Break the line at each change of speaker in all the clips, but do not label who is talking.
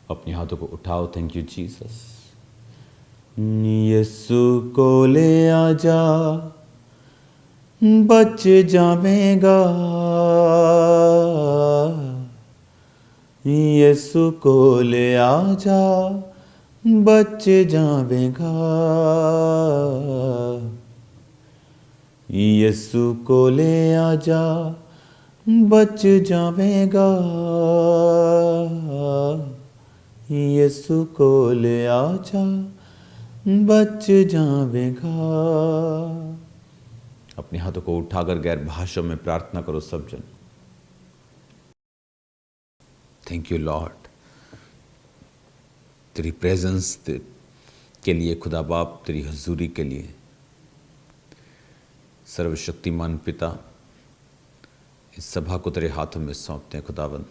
अपने हाथों को उठाओ। Thank you Jesus. यीशु को ले आजा, बच जावेगा। यीशु को ले आजा, बच जावेगा। यीशु को ले आजा, बच जावेगा। यीशु को ले आजा, बच जावेगा। अपने हाथों को उठाकर गैर भाषाओं में प्रार्थना करो सब जन। थैंक यू लॉर्ड, तेरी प्रेजेंस के लिए खुदा बाप, तेरी हजूरी के लिए। सर्वशक्तिमान पिता, इस सभा को तेरे हाथों में सौंपते हैं खुदावन।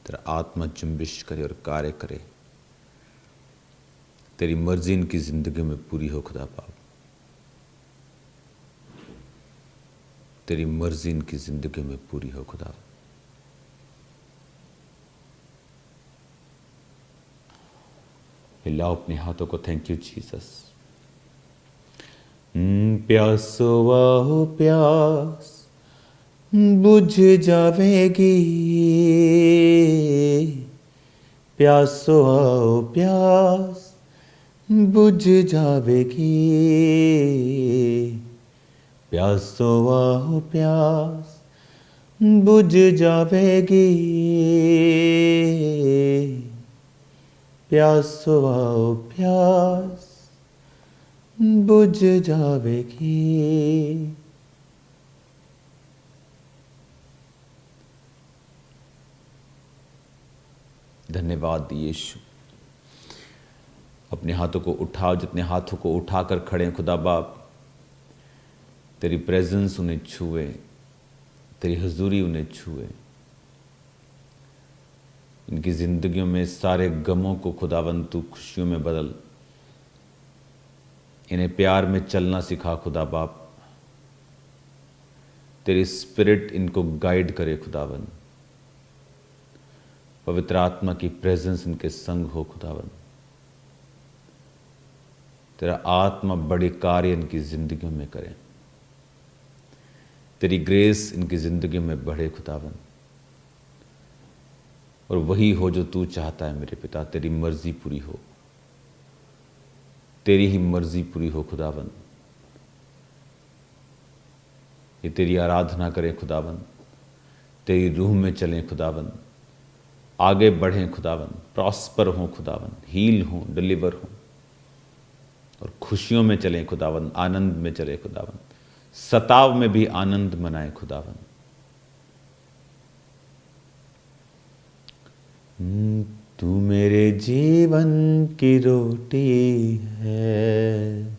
तेरा आत्मा जुम्बिश करे और कार्य करे। तेरी मर्जी इनकी जिंदगी में पूरी हो खुदा बाप। तेरी मर्जी इनकी जिंदगी में पूरी हो खुदा। हिलाओ अपने हाथों को। Thank you Jesus. प्यासो आओ प्यास बुझ जावेगी। प्यासो आओ प्यास बुझ जावेगी। प्यासो आओ प्यास बुझ जावेगी। प्यासो आओ प्यास बुझ जावेगी। धन्यवाद यीशु। अपने हाथों को उठाओ। जितने हाथों को उठाकर खड़े हैं खुदा बाप, तेरी प्रेजेंस उन्हें छुए, तेरी हुजूरी उन्हें छुए। इनकी जिंदगियों में सारे गमों को खुदावंद तू खुशियों में बदल। इन्हें प्यार में चलना सिखा खुदा बाप। तेरी स्पिरिट इनको गाइड करे खुदावंद। पवित्र आत्मा की प्रेजेंस इनके संग हो खुदावंद। तेरा आत्मा बड़े कार्य इनकी जिंदगियों में करे। तेरी ग्रेस इनकी जिंदगी में बढ़े खुदावन। और वही हो जो तू चाहता है मेरे पिता। तेरी मर्जी पूरी हो। तेरी ही मर्जी पूरी हो खुदावन। ये तेरी आराधना करें खुदावन। तेरी रूह में चलें खुदावन। आगे बढ़ें खुदावन। प्रॉस्पर हों खुदावन। हील हों, डिलीवर हों और खुशियों में चलें खुदावन। आनंद में चले खुदावन। सताव में भी आनंद मनाए खुदावन। तू मेरे जीवन की रोटी है।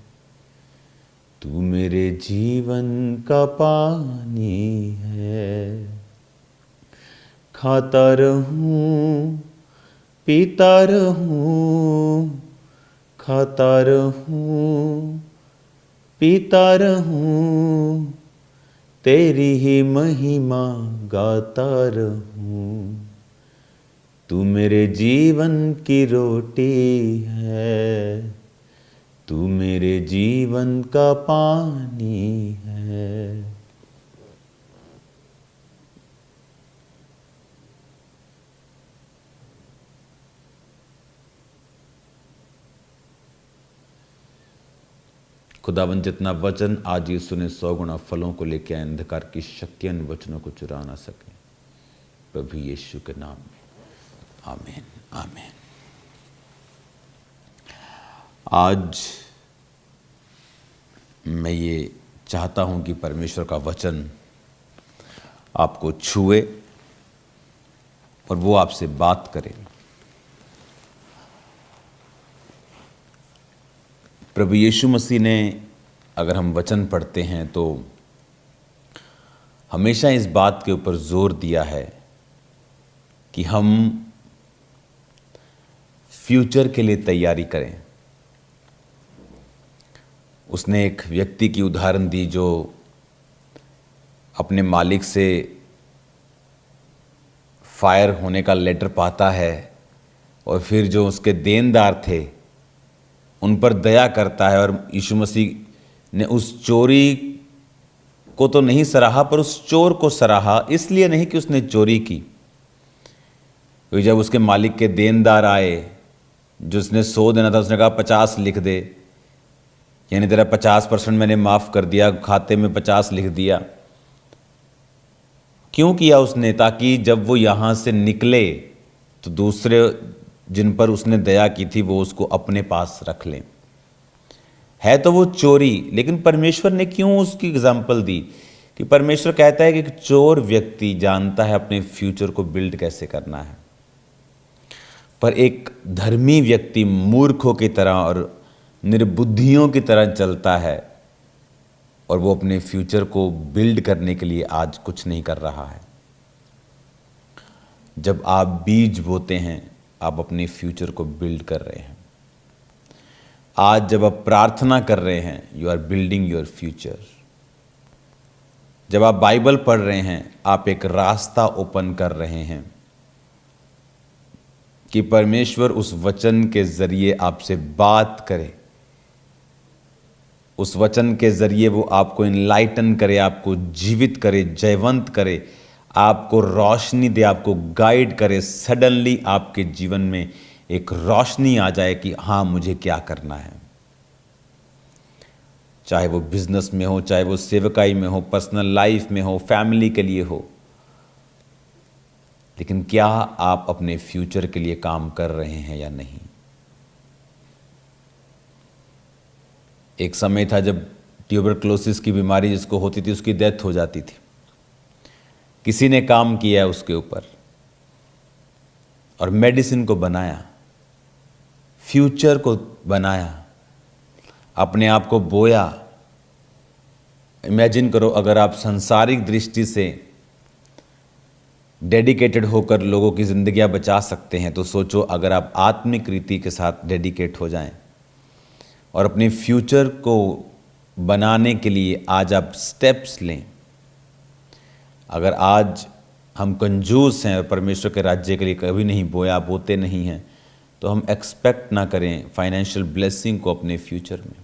तू मेरे जीवन का पानी है। खाता रहूं, पीता रहूं, खाता रहूं, पीता रहूं, तेरी ही महिमा गाता रहूं। तू मेरे जीवन की रोटी है। तू मेरे जीवन का पानी है। खुदावन, जितना वचन आज यीशु ने 100 गुना फलों को लेकर आए, अंधकार की शक्तियां इन वचनों को चुरा ना सके। प्रभु यीशु के नाम में आमीन, आमीन। आज मैं ये चाहता हूं कि परमेश्वर का वचन आपको छुए और वो आपसे बात करे। प्रभु यीशु मसीह ने, अगर हम वचन पढ़ते हैं तो हमेशा इस बात के ऊपर जोर दिया है कि हम फ्यूचर के लिए तैयारी करें। उसने एक व्यक्ति की उदाहरण दी जो अपने मालिक से फायर होने का लेटर पाता है और फिर जो उसके देनदार थे उन पर दया करता है। और यीशु मसीह ने उस चोरी को तो नहीं सराहा, पर उस चोर को सराहा, इसलिए नहीं कि उसने चोरी की। क्योंकि जब उसके मालिक के देनदार आए, जो उसने 100 देना था, उसने कहा 50 लिख दे, यानी तेरा 50% मैंने माफ़ कर दिया, खाते में 50 लिख दिया। क्यों किया उसने? ताकि जब वो यहाँ से निकले तो दूसरे जिन पर उसने दया की थी वो उसको अपने पास रख लें। है तो वो चोरी, लेकिन परमेश्वर ने क्यों उसकी एग्जाम्पल दी? कि परमेश्वर कहता है कि चोर व्यक्ति जानता है अपने फ्यूचर को बिल्ड कैसे करना है, पर एक धर्मी व्यक्ति मूर्खों की तरह और निर्बुद्धियों की तरह चलता है और वो अपने फ्यूचर को बिल्ड करने के लिए आज कुछ नहीं कर रहा है। जब आप बीज बोते हैं, आप अपने फ्यूचर को बिल्ड कर रहे हैं। आज जब आप प्रार्थना कर रहे हैं, you are building your future. जब आप बाइबल पढ़ रहे हैं, आप एक रास्ता ओपन कर रहे हैं कि परमेश्वर उस वचन के जरिए आपसे बात करे, उस वचन के जरिए वो आपको इनलाइटन करे, आपको जीवित करे, जयवंत करे, आपको रोशनी दे, आपको गाइड करे। सडनली आपके जीवन में एक रोशनी आ जाए कि हाँ, मुझे क्या करना है। चाहे वो बिजनेस में हो, चाहे वो सेवकाई में हो, पर्सनल लाइफ में हो, फैमिली के लिए हो, लेकिन क्या आप अपने फ्यूचर के लिए काम कर रहे हैं या नहीं? एक समय था जब ट्यूबरक्लोसिस की बीमारी जिसको होती थी उसकी डेथ हो जाती थी। किसी ने काम किया उसके ऊपर और मेडिसिन को बनाया, फ्यूचर को बनाया, अपने आप को बोया। इमेजिन करो, अगर आप सांसारिक दृष्टि से डेडिकेटेड होकर लोगों की ज़िंदगियां बचा सकते हैं, तो सोचो अगर आप आत्मिक रीति के साथ डेडिकेट हो जाएं और अपने फ्यूचर को बनाने के लिए आज आप स्टेप्स लें। अगर आज हम कंजूस हैं और परमेश्वर के राज्य के लिए कभी नहीं बोया, बोते नहीं हैं, तो हम एक्सपेक्ट ना करें फाइनेंशियल ब्लेसिंग को अपने फ्यूचर में।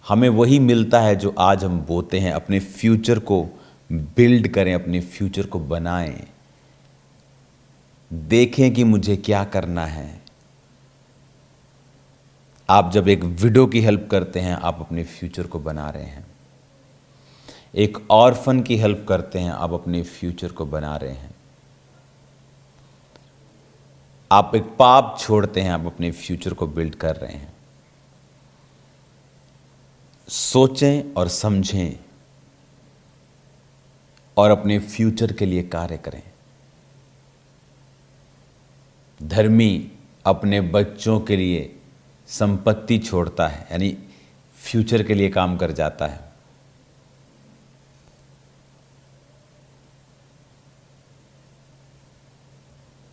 हमें वही मिलता है जो आज हम बोते हैं। अपने फ्यूचर को बिल्ड करें, अपने फ्यूचर को बनाएं, देखें कि मुझे क्या करना है। आप जब एक विडो की हेल्प करते हैं, आप अपने फ्यूचर को बना रहे हैं। एक ऑर्फन की हेल्प करते हैं, आप अपने फ्यूचर को बना रहे हैं। आप एक पाप छोड़ते हैं, आप अपने फ्यूचर को बिल्ड कर रहे हैं। सोचें और समझें और अपने फ्यूचर के लिए कार्य करें। धर्मी अपने बच्चों के लिए संपत्ति छोड़ता है, यानी फ्यूचर के लिए काम कर जाता है।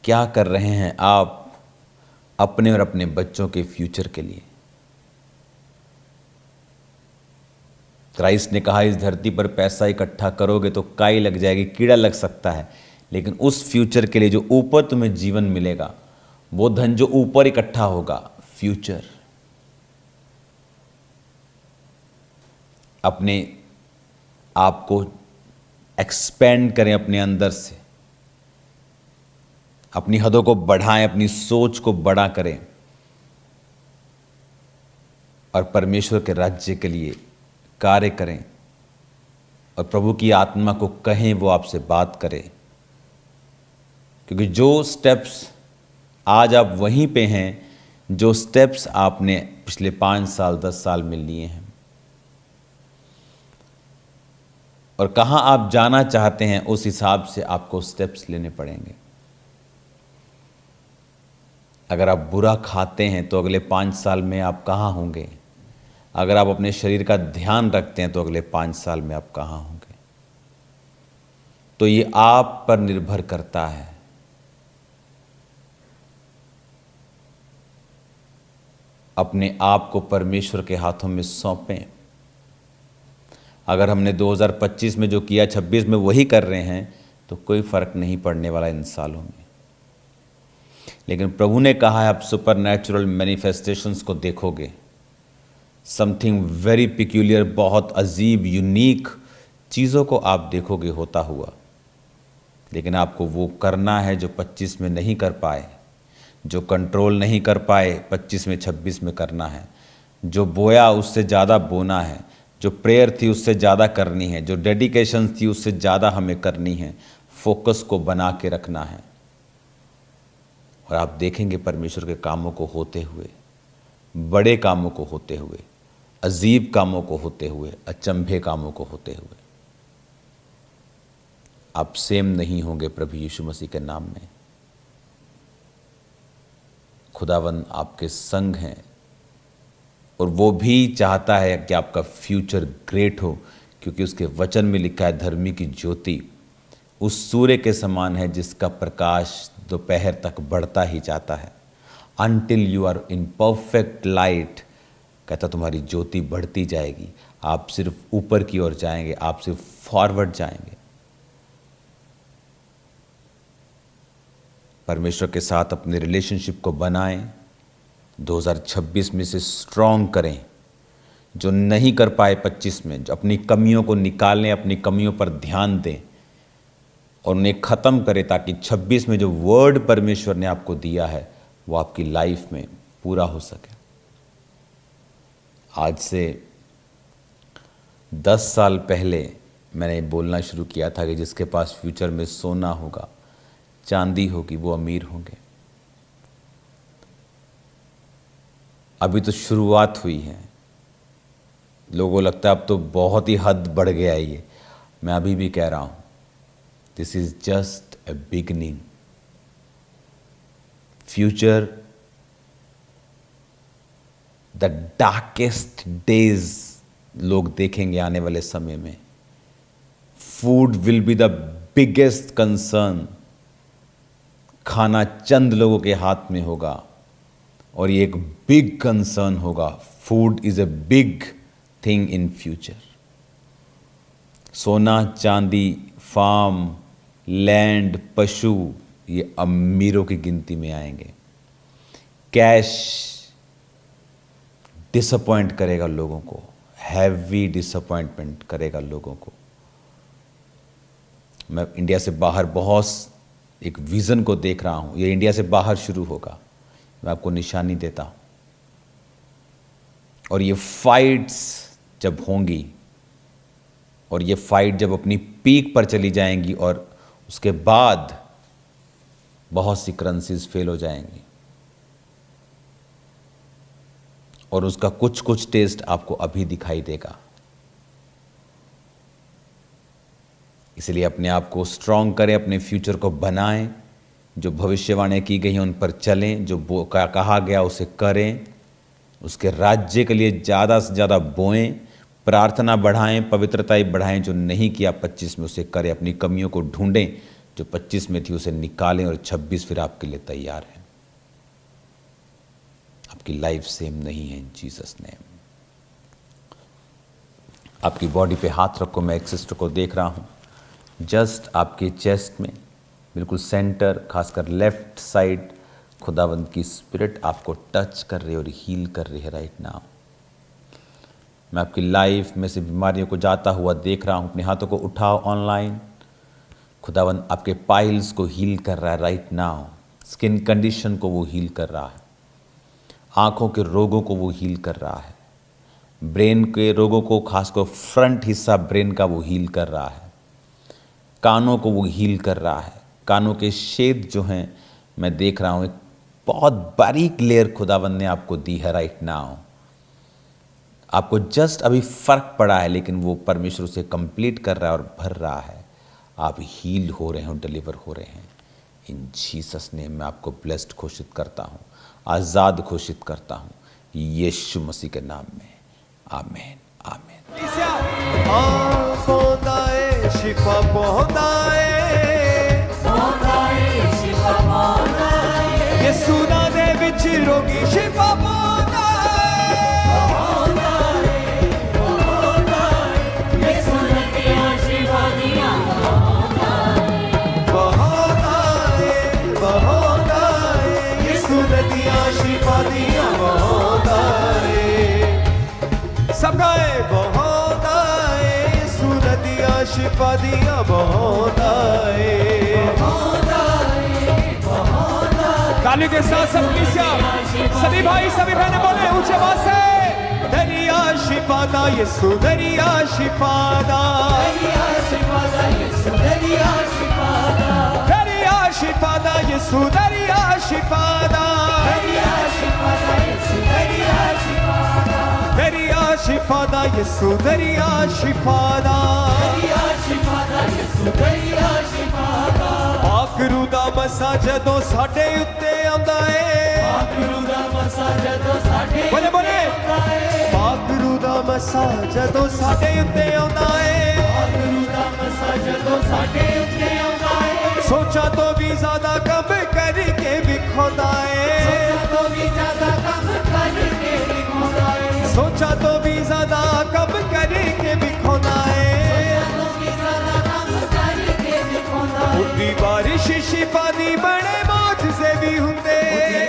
क्या कर रहे हैं आप अपने और अपने बच्चों के फ्यूचर के लिए? क्राइस्ट ने कहा, इस धरती पर पैसा इकट्ठा करोगे तो काई लग जाएगी, कीड़ा लग सकता है, लेकिन उस फ्यूचर के लिए जो ऊपर तुम्हें जीवन मिलेगा, वो धन जो ऊपर इकट्ठा होगा, फ्यूचर। अपने आप को एक्सपेंड करें, अपने अंदर से अपनी हदों को बढ़ाएं, अपनी सोच को बड़ा करें और परमेश्वर के राज्य के लिए कार्य करें। और प्रभु की आत्मा को कहें वो आपसे बात करे, क्योंकि जो स्टेप्स आज आप वहीं पे हैं, जो स्टेप्स आपने पिछले 5 साल 10 साल में लिए हैं, और कहाँ आप जाना चाहते हैं, उस हिसाब से आपको स्टेप्स लेने पड़ेंगे। अगर आप बुरा खाते हैं तो अगले 5 साल में आप कहाँ होंगे? अगर आप अपने शरीर का ध्यान रखते हैं तो अगले 5 साल में आप कहाँ होंगे? तो ये आप पर निर्भर करता है। अपने आप को परमेश्वर के हाथों में सौंपें। अगर हमने 2025 में जो किया 26 में वही कर रहे हैं तो कोई फर्क नहीं पड़ने वाला इन सालों में। लेकिन प्रभु ने कहा है आप सुपरनैचुरल मैनिफेस्टेशंस को देखोगे, समथिंग वेरी पिक्यूलियर, बहुत अजीब यूनिक चीज़ों को आप देखोगे होता हुआ। लेकिन आपको वो करना है जो 25 में नहीं कर पाए, जो कंट्रोल नहीं कर पाए 25 में 26 में करना है। जो बोया उससे ज़्यादा बोना है, जो प्रेयर थी उससे ज़्यादा करनी है, जो डेडिकेशन थी उससे ज़्यादा हमें करनी है। फोकस को बना के रखना है और आप देखेंगे परमेश्वर के कामों को होते हुए, बड़े कामों को होते हुए, अजीब कामों को होते हुए, अचंभे कामों को होते हुए। आप सेम नहीं होंगे प्रभु यीशु मसीह के नाम में। खुदावन आपके संग हैं और वो भी चाहता है कि आपका फ्यूचर ग्रेट हो, क्योंकि उसके वचन में लिखा है धर्मी की ज्योति उस सूर्य के समान है जिसका प्रकाश दोपहर तक बढ़ता ही जाता है। Until you are in perfect light, कहता तुम्हारी ज्योति बढ़ती जाएगी, आप सिर्फ ऊपर की ओर जाएंगे, आप सिर्फ फॉरवर्ड जाएंगे। परमेश्वर के साथ अपने रिलेशनशिप को बनाएं, 2026 में से स्ट्रॉन्ग करें। जो नहीं कर पाए 25 में, जो अपनी कमियों को निकालें, अपनी कमियों पर ध्यान दें और उन्हें ख़त्म करें, ताकि 26 में जो वर्ड परमेश्वर ने आपको दिया है वो आपकी लाइफ में पूरा हो सके। आज से 10 साल पहले मैंने बोलना शुरू किया था कि जिसके पास फ्यूचर में सोना होगा, चांदी होगी, वो अमीर होंगे। अभी तो शुरुआत हुई है, लोगों को लगता है अब तो बहुत ही हद बढ़ गया है ये। मैं अभी भी कह रहा हूं, this is just a beginning. Future, the darkest days लोग देखेंगे आने वाले समय में। Food will be the biggest concern. खाना चंद लोगों के हाथ में होगा और ये एक बिग कंसर्न होगा। Food is a big thing in future. सोना, चांदी, फार्म, लैंड, पशु, ये अमीरों की गिनती में आएंगे। कैश डिसअपॉइंट करेगा लोगों को, हैवी डिसअपॉइंटमेंट करेगा लोगों को। मैं इंडिया से बाहर बहुत एक विज़न को देख रहा हूँ, ये इंडिया से बाहर शुरू होगा। मैं आपको निशानी देता हूँ। और ये फाइट्स जब होंगी और ये फाइट जब अपनी पीक पर चली जाएंगी और उसके बाद बहुत सी करेंसीज फेल हो जाएंगी और उसका कुछ कुछ टेस्ट आपको अभी दिखाई देगा। इसलिए अपने आप को स्ट्रॉन्ग करें, अपने फ्यूचर को बनाएं, जो भविष्यवाणी की गई हैं उन पर चलें, जो कहा गया उसे करें, उसके राज्य के लिए ज़्यादा से ज़्यादा बोएं, प्रार्थना बढ़ाएं, पवित्रता बढ़ाएं। जो नहीं किया 25 में उसे करें, अपनी कमियों को ढूंढें, जो 25 में थी उसे निकालें और 26 फिर आपके लिए तैयार है। आपकी लाइफ सेम नहीं है इन जीसस नेम। आपकी बॉडी पे हाथ रखो, मैं एक सिस्टर को देख रहा हूँ जस्ट आपके चेस्ट में, बिल्कुल सेंटर, खासकर लेफ्ट साइड। खुदावंद की स्पिरिट आपको टच कर रही है और हील कर रही है राइट नाउ। मैं आपकी लाइफ में से बीमारियों को जाता हुआ देख रहा हूँ। अपने हाथों को उठाओ ऑनलाइन। खुदावंद आपके पाइल्स को हील कर रहा है राइट नाउ। स्किन कंडीशन को वो हील कर रहा है। आँखों के रोगों को वो हील कर रहा है। ब्रेन के रोगों को, खासकर फ्रंट हिस्सा ब्रेन का, वो हील कर रहा है। कानों को वो हील कर रहा है। कानों के छेद जो हैं मैं देख रहा हूँ, एक बहुत बारीक लेयर खुदावंद ने आपको दी है राइट नाउ। आपको जस्ट अभी फर्क पड़ा है, लेकिन वो परमेश्वर उसे कंप्लीट कर रहा है और भर रहा है। आप हील हो रहे हैं और डिलीवर हो रहे हैं। इन जीसस नेम में आपको ब्लेस्ड घोषित करता हूँ, आज़ाद घोषित करता हूँ, यीशु मसीह के नाम में। आमीन, आमीन।
शिफा पहुंचाए, शिफा पहुंचाए, ये सुना दे विच रोगी शिफा पहुंचाए, ये सुना दिया शिफा दिया पहुंचाए, शिफा दिया बहौंदा है सब गाए बहौंदा है यीशु नदियां शिफा दिया बहौंदा है ताली के साथ सब सभी भाई सभी बहनें बोले ऊंचे आवाज से दरिया शिफा दा यीशु दरिया शिफा दा दरिया शिफा दा यीशु दरिया शिफा दा दरिया शिफा दा यीशु दरिया शिफा दा दरिया शिफा दा यीशु दरिया शिफा दा दरिया शिफा दा यीशु दरिया शिफा दा दरिया शिफा दा यीशु दरिया शिफा दा आखरू दा मसा जदों साडे उत्ते आंदा है आखरू दा मसा जदों साडे बोले बोले आखरू दा मसा जदों साडे उत्ते आंदा है आखरू दा मसा जदों साडे उत्ते आंदा है सोचा तो भी ज्यादा कम करके विखोंदा है सोचा तो भी ज्यादा कम करके विखोंदा है सोचा तो भी ज्यादा कम करके विखोंदा है उदी बारिश शिफा दी बड़े मौजज़े भी हुंदे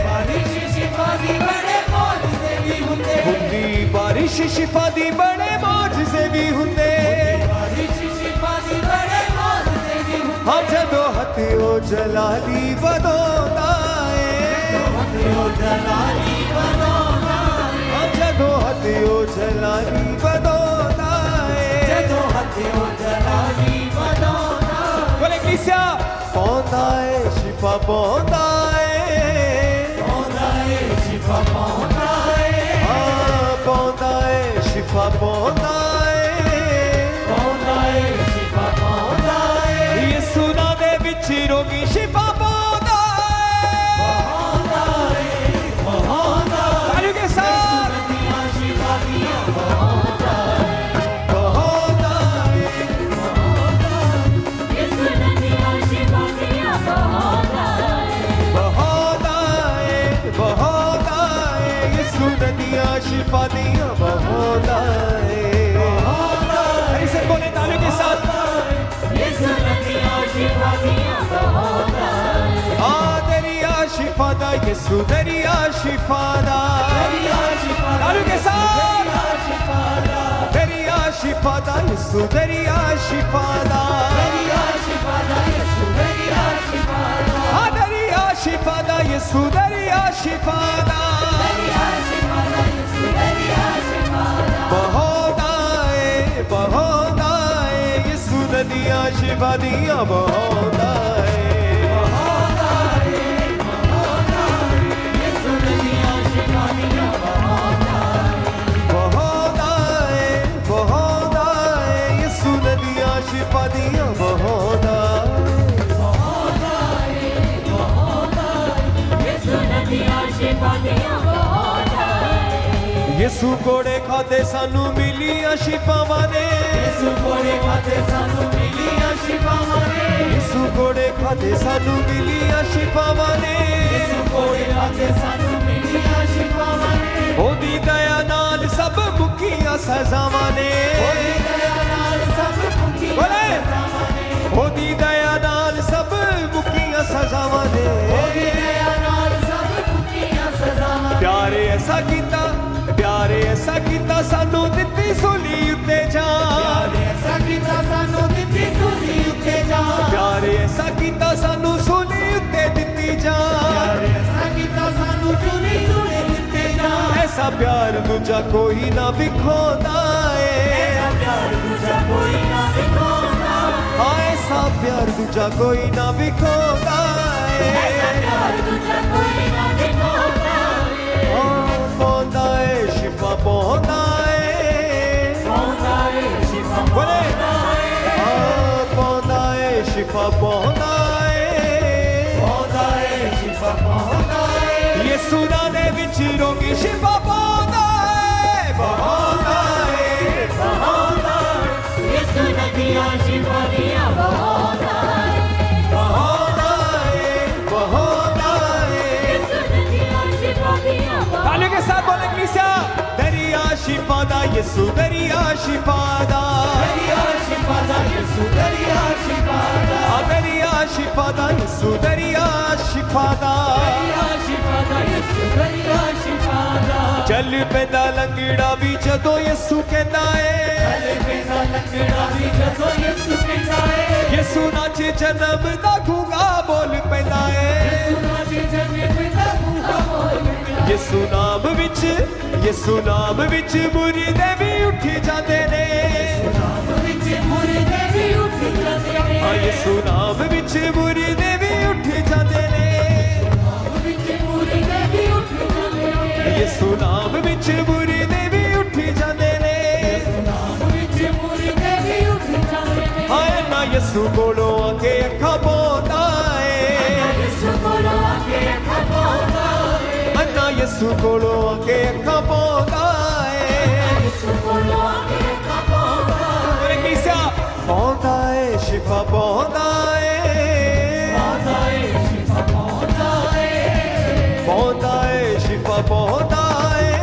बारिश शिफा दी बड़े मौजज़े भी हुंदे उदी बारिश शिफा दी बड़े मौजज़े भी हुंदे बारिश शिफा दी बड़े मौजज़े भी हुंदे हाँ जदों हथियो जलाली वदोंदा है हथियो जलाली वदोंदा है हाँ जदों हथियो जलाली वदोंदा है जदों हथियो जलाली वदोंदा बोले किस्सा पौंदा है शिफा पौंदा है शिफा पौंदा है हाँ पौंदा है शिफा पौंदा है शिफा पौंदा है यीशु नाम दे विच रोगी शिफा पौंदा है तालियों के साथ शिफा दिया पौंदा शिफा दिया बहौंदा है इसे बोले तालियों के साथ यीशु नदियां शिफा दिया बहौंदा है दरिया शिफा दा यीशु दरिया शिफा दा तालियों के साथ दरिया शिफा दा यीशु दरिया शिफा दा दरिया शिफा दा यीशु दरिया शिफा दा दरिया शिफा दा यीशु दरिया शिफा दा बहौंदा है यीशु नदियां शिफा दिया बहौंदा है यीशु नदियां शिफा दिया बहौंदा है बहौंदा है यीशु नदियां शिफा दिया बहौंदा यीशु नदियां शिफा दिया यीशु कोड़े खाते सानू मिलियां शिफावां ने यीशु कोड़े खाते सानू मिलियां शिफावां ने यीशु कोड़े खाते सानू मिलियां शिफावां ने यीशु कोड़े खाते सानू मिलियां शिफावां ने ओदी दया नाल सब मुक्कियां सजावां ने ओदी दया नाल सब मुक्कियां सजावां ने ओदी दया नाल सब मुक्कियां सजावां ने ओदी दया नाल सब मुक्कियां सजावां प्यारे ऐसा कीता सानू दित्ती सूली उत्ते जान प्यारे ऐसा कीता सानू दित्ती सूली उत्ते जान प्यारे ऐसा कीता सानू सूली उत्ते दित्ती जान प्यारे ऐसा कीता सानू सूली उत्ते जान ऐसा प्यार दूजा कोई ना विखोंदा है ऐसा प्यार दूजा कोई ना विखोंदा हाँ ऐसा प्यार दूजा कोई ना विखोंदा है ऐसा प्यार दूजा कोई ना विखोंदा पौंदा है शिफा पौंदा है शिफा पौंदा है पौंदा है शिफा पौंदा है शिफा पौंदा है यीशु नाम दे विच रोगी शिफा पौंदा है यीशु नदियां शिफा दिया बहौंदा है यीशु नदियां शिफा दिया तालियों के साथ बोले कलीसिया दरिया शिफा दा यीशु दरिया शिफा दा दरिया शिफा दा यीशु दरिया शिफा दा दरिया शिफा दा यीशु दरिया शिफा दा दरिया शिफा दा यीशु दरिया पैंदा लंगड़ा भी जदों यसू कहंदा है यसू नाचे जन्म दा गूंगा बोल पैंदा है यसू नाम विच मुरीदे भी उठी जांदे ने हाँ यसू नाम विच मुरीदे भी उठी जांदे ने यसू नाम विच मुरीदे भी उठी जांदे ने हाय ना यसू कोलों आके अखा पोंदा है यसू कोलों आके अखा पोंदा है पोंदा है शिफा पोंदा है पोंदा है शिफा पोंदा है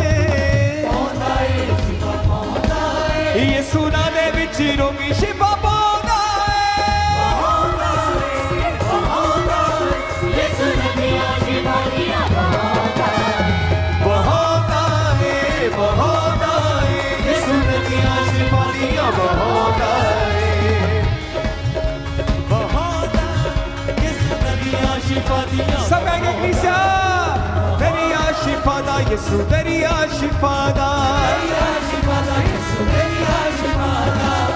यसू नाम दे विच रोगी शिफा पोंदा सब कहेंगे कलीसिया दरिया शिफा दा यसू दरिया शिफा दा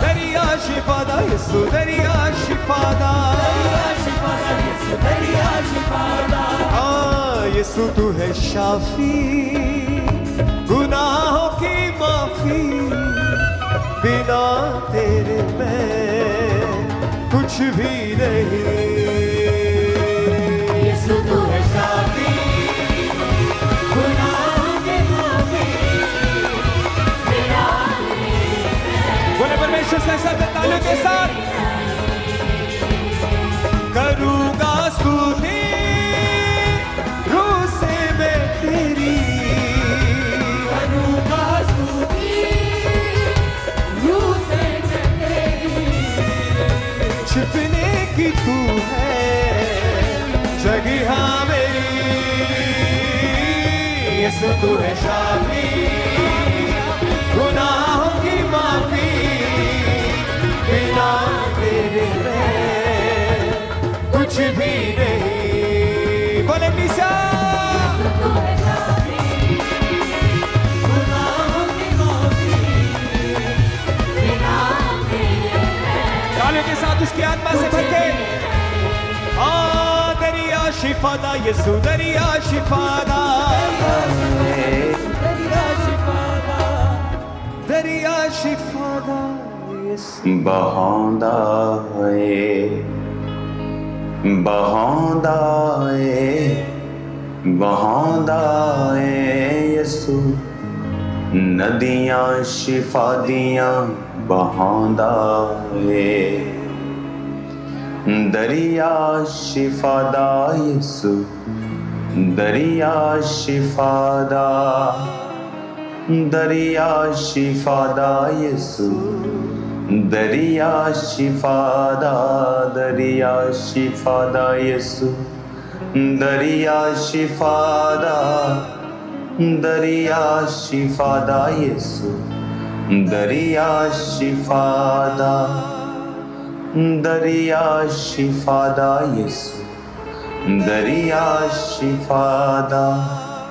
दरिया शिफा दा यसू दरिया शिफा दा हाँ यसू तू है शाफी गुनाहों की माफी बिना तेरे मैं कुछ भी नहीं बोले परमेश्वर से सब तालियों के साथ करूँगा स्तुति रूह से मैं तेरी छिपने की तू है जगह मेरी यसू तू है शाफी गुनाहों की माफी बिना तेरे मैं कुछ भी नहीं बोले निशा तालियों के साथ उसकी आत्मा से भर के दरिया शिफा दा यसू दरिया शिफा दा दरिया शिफा दा
बहांदा है यसू नदियां शिफा दियां बहांदा है दरिया शिफा दा यसू दरिया शिफा दा यसू दरिया शिफा दा यसू दरिया शिफा दा यसू दरिया शिफा दा यसू दरिया शिफा दा